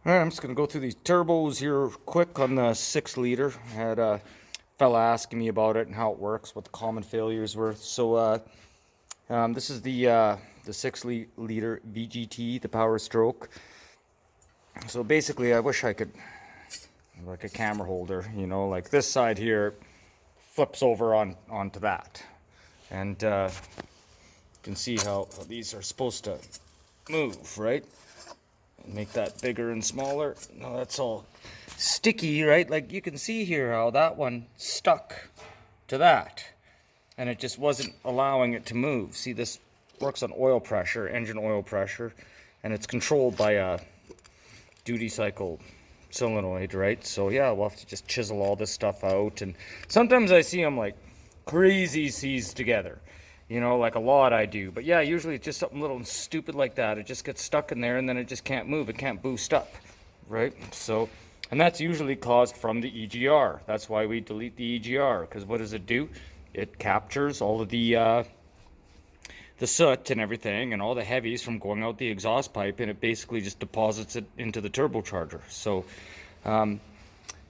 Alright, I'm just going to go through these turbos here quick on the 6 liter. I had a fella asking me about it and how it works, what the common failures were. So this is the 6 liter VGT, the Power Stroke. So basically, I wish I could, like a camera holder, you know, like this side here flips over onto that. And you can see how these are supposed to move, right? Make that bigger and smaller. No, that's all sticky, right? Like you can see here how that one stuck to that, and it just wasn't allowing it to move. See, this works on oil pressure, engine oil pressure, and it's controlled by a duty cycle solenoid, right? So yeah, we'll have to just chisel all this stuff out. And sometimes I see them like crazy seized together, you know, like a lot I do. But yeah, usually it's just something little and stupid like that. It just gets stuck in there and then it just can't move. It can't boost up, right? So, and that's usually caused from the EGR. That's why we delete the EGR, because what does it do? It captures all of the soot and everything and all the heavies from going out the exhaust pipe, and it basically just deposits it into the turbocharger. So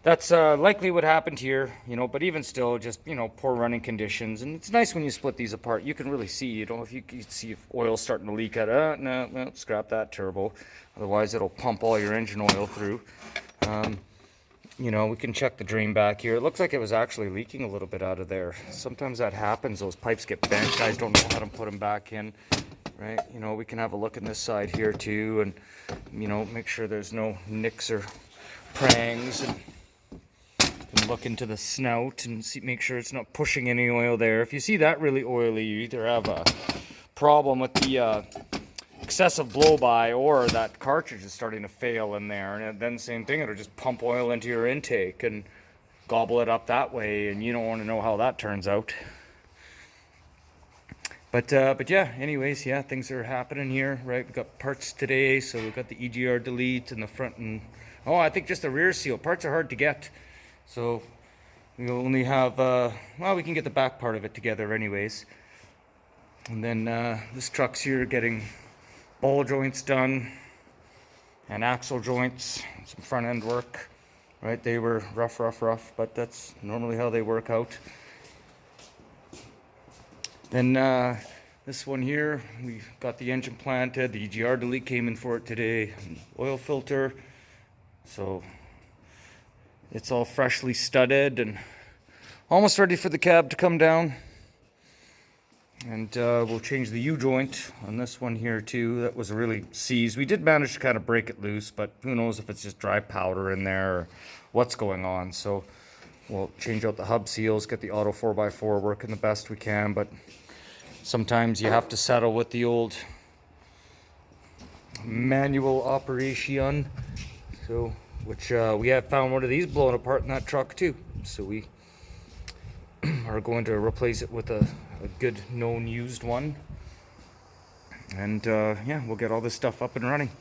that's likely what happened here, you know, but even still, just, you know, poor running conditions. And it's nice when you split these apart. You can really see, you know, if you can see if oil's starting to leak out, no, scrap that turbo. Otherwise, it'll pump all your engine oil through. You know, we can check the drain back here. It looks like it was actually leaking a little bit out of there. Sometimes that happens. Those pipes get bent. Guys don't know how to put them back in, right? You know, we can have a look in this side here too, and, you know, make sure there's no nicks or prangs, and look into the snout and see, make sure it's not pushing any oil there. If you see that really oily, you either have a problem with the excessive blow-by, or that cartridge is starting to fail in there, and then same thing, it'll just pump oil into your intake and gobble it up that way, and you don't want to know how that turns out. But yeah, anyways, yeah, things are happening here, right? We got parts today, so we got the EGR delete in the front, and I think just the rear seal. Parts are hard to get, so we only have well, we can get the back part of it together anyways. And then this truck's here getting ball joints done and axle joints, some front end work, right? They were rough, but that's normally how they work out. Then this one here, we got the engine planted. The EGR delete came in for it today. Oil filter, so it's all freshly studded and almost ready for the cab to come down. And we'll change the U-joint on this one here too. That was really seized. We did manage to kind of break it loose, but who knows if it's just dry powder in there or what's going on. So we'll change out the hub seals, get the auto 4x4 working the best we can, but sometimes you have to settle with the old manual operation. So, which we have found one of these blown apart in that truck too. So we are going to replace it with a good known used one, and yeah, we'll get all this stuff up and running.